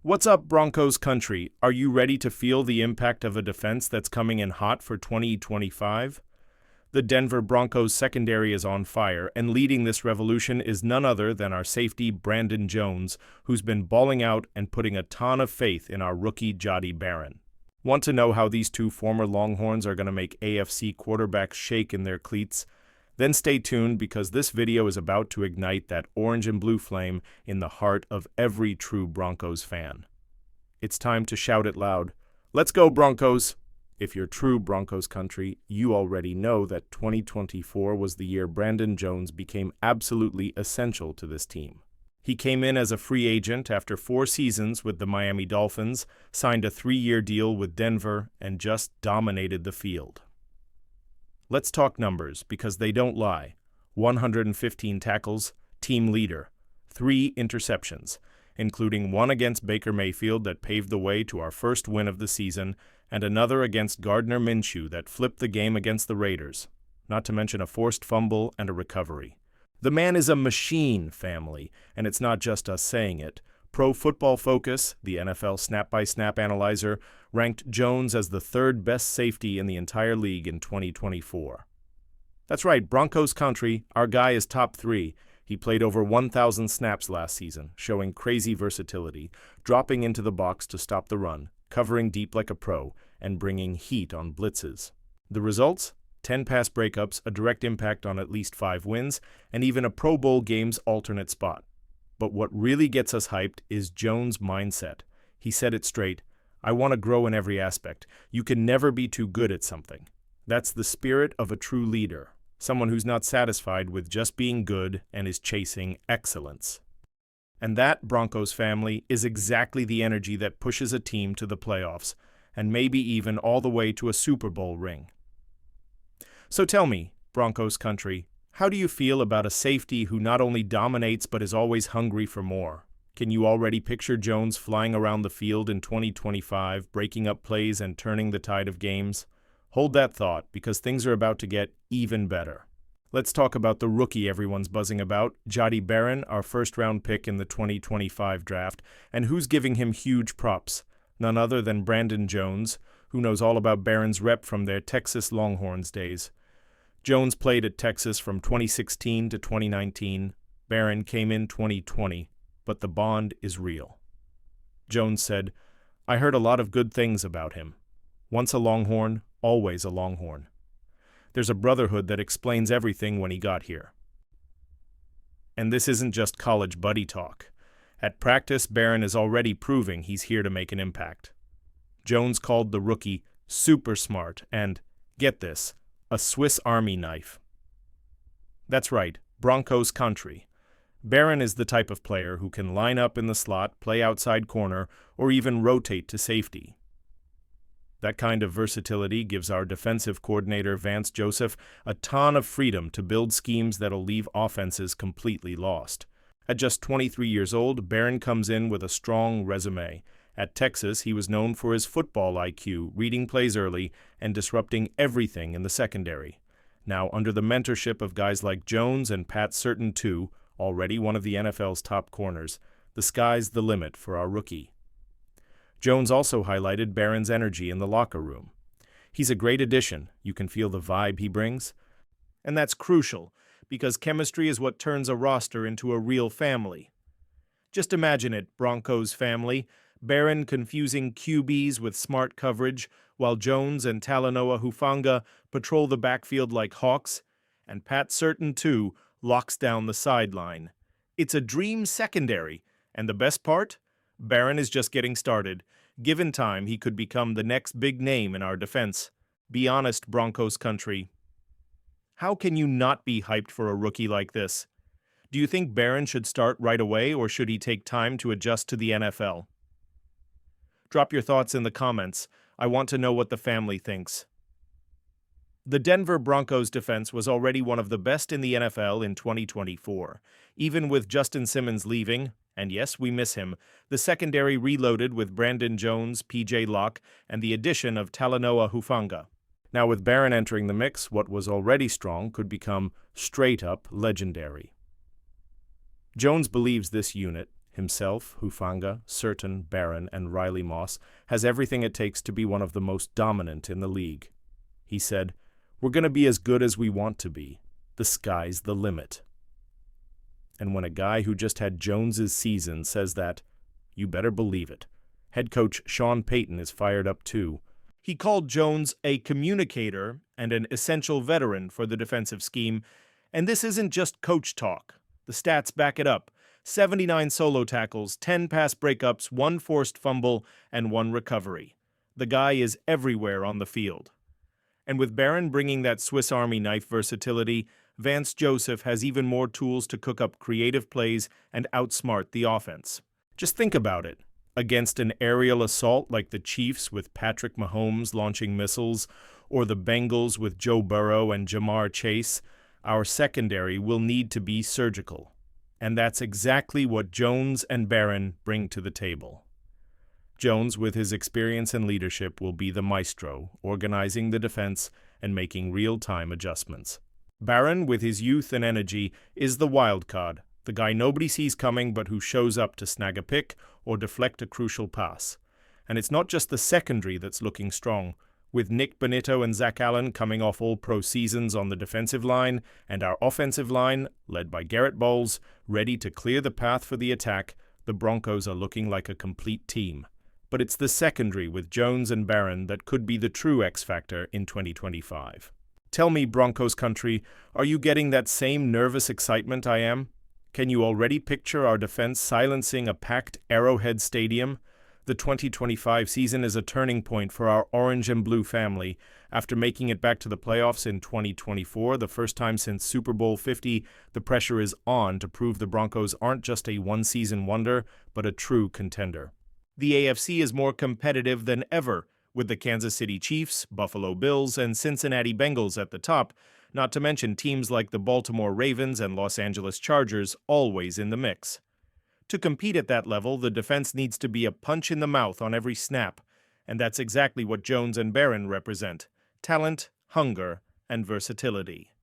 What's up, Broncos country? Are you ready to feel the impact of a defense that's coming in hot for 2025? The Denver Broncos secondary is on fire, and leading this revolution is none other than our safety Brandon Jones, who's been balling out and putting a ton of faith in our rookie Jody Barron. Want to know how these two former Longhorns are going to make AFC quarterbacks shake in their cleats? Then stay tuned, because this video is about to ignite that orange and blue flame in the heart of every true Broncos fan. It's time to shout it loud. Let's go, Broncos! If you're true Broncos country, you already know that 2024 was the year Brandon Jones became absolutely essential to this team. He came in as a free agent after 4 seasons with the Miami Dolphins, signed a 3-year deal with Denver, and just dominated the field. Let's talk numbers, because they don't lie. 115 tackles, team leader, 3 interceptions, including one against Baker Mayfield that paved the way to our first win of the season, and another against Gardner Minshew that flipped the game against the Raiders, not to mention a forced fumble and a recovery. The man is a machine, family, and it's not just us saying it. Pro Football Focus, the NFL snap-by-snap analyzer, ranked Jones as the 3rd best safety in the entire league in 2024. That's right, Broncos country, our guy is top 3. He played over 1,000 snaps last season, showing crazy versatility, dropping into the box to stop the run, covering deep like a pro, and bringing heat on blitzes. The results? 10 pass breakups, a direct impact on at least 5 wins, and even a Pro Bowl game's alternate spot. But what really gets us hyped is Jones' mindset. He said it straight, "I want to grow in every aspect. You can never be too good at something." That's the spirit of a true leader, someone who's not satisfied with just being good and is chasing excellence. And that, Broncos family, is exactly the energy that pushes a team to the playoffs, and maybe even all the way to a Super Bowl ring. So tell me, Broncos country, how do you feel about a safety who not only dominates but is always hungry for more? Can you already picture Jones flying around the field in 2025, breaking up plays and turning the tide of games? Hold that thought, because things are about to get even better. Let's talk about the rookie everyone's buzzing about, Jody Barron, our first-round pick in the 2025 draft, and who's giving him huge props? None other than Brandon Jones, who knows all about Barron's rep from their Texas Longhorns days. Jones played at Texas from 2016 to 2019. Barron came in 2020, but the bond is real. Jones said, "I heard a lot of good things about him. Once a Longhorn, always a Longhorn. There's a brotherhood that explains everything when he got here." And this isn't just college buddy talk. At practice, Barron is already proving he's here to make an impact. Jones called the rookie super smart and, get this, a Swiss Army knife. That's right, Broncos country. Barron is the type of player who can line up in the slot, play outside corner, or even rotate to safety. That kind of versatility gives our defensive coordinator Vance Joseph a ton of freedom to build schemes that'll leave offenses completely lost. At just 23 years old, Barron comes in with a strong resume. At Texas, he was known for his football IQ, reading plays early, and disrupting everything in the secondary. Now, under the mentorship of guys like Jones and Pat Bowlen Trust, already one of the NFL's top corners, the sky's the limit for our rookie. Jones also highlighted Barron's energy in the locker room. He's a great addition. You can feel the vibe he brings. And that's crucial, because chemistry is what turns a roster into a real family. Just imagine it, Broncos family. Barron confusing QBs with smart coverage, while Jones and Talanoa Hufanga patrol the backfield like hawks, and Pat Bowlen Trust locks down the sideline. It's a dream secondary, and the best part? Barron is just getting started. Given time, he could become the next big name in our defense. Be honest, Broncos country. How can you not be hyped for a rookie like this? Do you think Barron should start right away, or should he take time to adjust to the NFL? Drop your thoughts in the comments. I want to know what the family thinks. The Denver Broncos defense was already one of the best in the NFL in 2024. Even with Justin Simmons leaving, and yes, we miss him, the secondary reloaded with Brandon Jones, P.J. Locke, and the addition of Talanoa Hufanga. Now with Barron entering the mix, what was already strong could become straight-up legendary. Jones believes this unit, himself, Hufanga, Certain, Barron, and Riley Moss, has everything it takes to be one of the most dominant in the league. He said, "We're going to be as good as we want to be. The sky's the limit." And when a guy who just had Jones's season says that, you better believe it. Head coach Sean Payton is fired up too. He called Jones a communicator and an essential veteran for the defensive scheme, and this isn't just coach talk. The stats back it up. 79 solo tackles, 10 pass breakups, 1 forced fumble, and 1 recovery. The guy is everywhere on the field. And with Barron bringing that Swiss Army knife versatility, Vance Joseph has even more tools to cook up creative plays and outsmart the offense. Just think about it. Against an aerial assault like the Chiefs with Patrick Mahomes launching missiles, or the Bengals with Joe Burrow and Jamar Chase, our secondary will need to be surgical. And that's exactly what Jones and Barron bring to the table. Jones, with his experience and leadership, will be the maestro, organizing the defense and making real-time adjustments. Barron, with his youth and energy, is the wild card, the guy nobody sees coming but who shows up to snag a pick or deflect a crucial pass. And it's not just the secondary that's looking strong. With Nick Bonitto and Zach Allen coming off all-pro seasons on the defensive line, and our offensive line, led by Garrett Bowles, ready to clear the path for the attack, the Broncos are looking like a complete team. But it's the secondary with Jones and Barron that could be the true X-factor in 2025. Tell me, Broncos country, are you getting that same nervous excitement I am? Can you already picture our defense silencing a packed Arrowhead Stadium? The 2025 season is a turning point for our orange and blue family. After making it back to the playoffs in 2024, the first time since Super Bowl 50, the pressure is on to prove the Broncos aren't just a one-season wonder, but a true contender. The AFC is more competitive than ever, with the Kansas City Chiefs, Buffalo Bills, and Cincinnati Bengals at the top, not to mention teams like the Baltimore Ravens and Los Angeles Chargers always in the mix. To compete at that level, the defense needs to be a punch in the mouth on every snap, and that's exactly what Jones and Barron represent: talent, hunger, and versatility.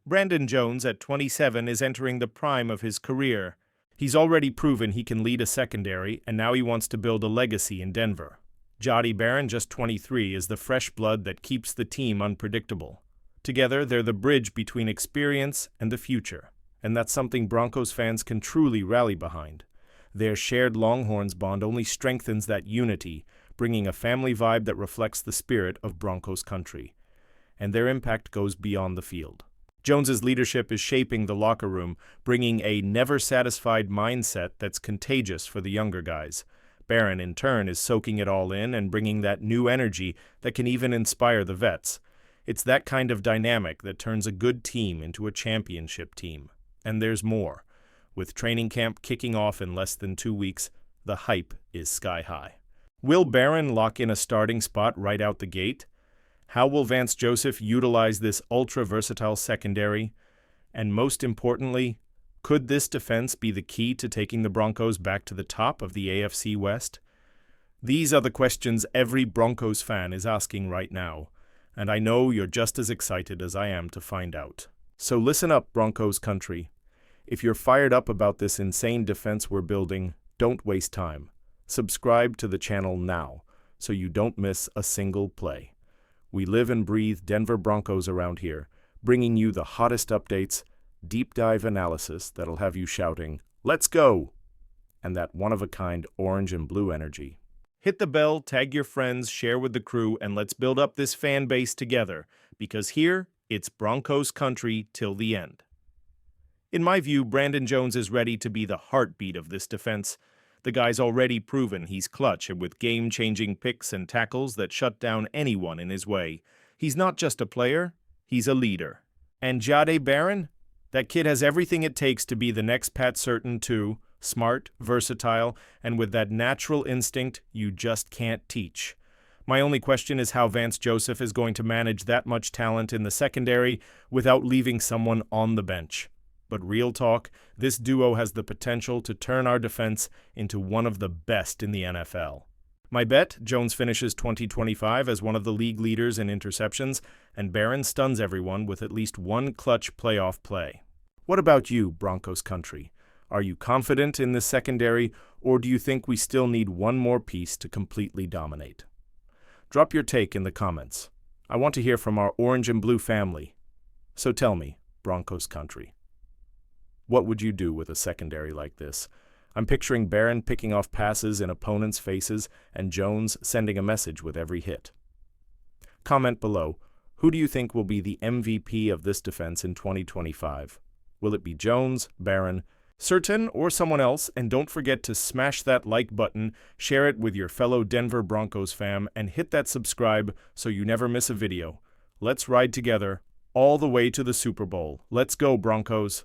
Brandon Jones, at 27, is entering the prime of his career. He's already proven he can lead a secondary, and now he wants to build a legacy in Denver. Jahdae Barron, just 23, is the fresh blood that keeps the team unpredictable. Together, they're the bridge between experience and the future, and that's something Broncos fans can truly rally behind. Their shared Longhorns bond only strengthens that unity, bringing a family vibe that reflects the spirit of Broncos country. And their impact goes beyond the field. Jones's leadership is shaping the locker room, bringing a never-satisfied mindset that's contagious for the younger guys. Barron, in turn, is soaking it all in and bringing that new energy that can even inspire the vets. It's that kind of dynamic that turns a good team into a championship team. And there's more. With training camp kicking off in less than 2 weeks, the hype is sky high. Will Barron lock in a starting spot right out the gate? How will Vance Joseph utilize this ultra-versatile secondary? And most importantly, could this defense be the key to taking the Broncos back to the top of the AFC West? These are the questions every Broncos fan is asking right now, and I know you're just as excited as I am to find out. So listen up, Broncos country. If you're fired up about this insane defense we're building, don't waste time. Subscribe to the channel now, so you don't miss a single play. We live and breathe Denver Broncos around here, bringing you the hottest updates, deep dive analysis that'll have you shouting, "Let's go!" and that one-of-a-kind orange and blue energy. Hit the bell, tag your friends, share with the crew, and let's build up this fan base together, because here, it's Broncos country till the end. In my view, Brandon Jones is ready to be the heartbeat of this defense. The guy's already proven he's clutch and with game-changing picks and tackles that shut down anyone in his way. He's not just a player, he's a leader. And Jahdae Barron? That kid has everything it takes to be the next Pat Certain too. Smart, versatile, and with that natural instinct you just can't teach. My only question is how Vance Joseph is going to manage that much talent in the secondary without leaving someone on the bench. But real talk, this duo has the potential to turn our defense into one of the best in the NFL. My bet, Jones finishes 2025 as one of the league leaders in interceptions, and Barron stuns everyone with at least one clutch playoff play. What about you, Broncos country? Are you confident in this secondary, or do you think we still need one more piece to completely dominate? Drop your take in the comments. I want to hear from our orange and blue family. So tell me, Broncos country, what would you do with a secondary like this? I'm picturing Barron picking off passes in opponents' faces and Jones sending a message with every hit. Comment below, who do you think will be the MVP of this defense in 2025? Will it be Jones, Barron, Certain, or someone else? And don't forget to smash that like button, share it with your fellow Denver Broncos fam, and hit that subscribe so you never miss a video. Let's ride together all the way to the Super Bowl. Let's go, Broncos!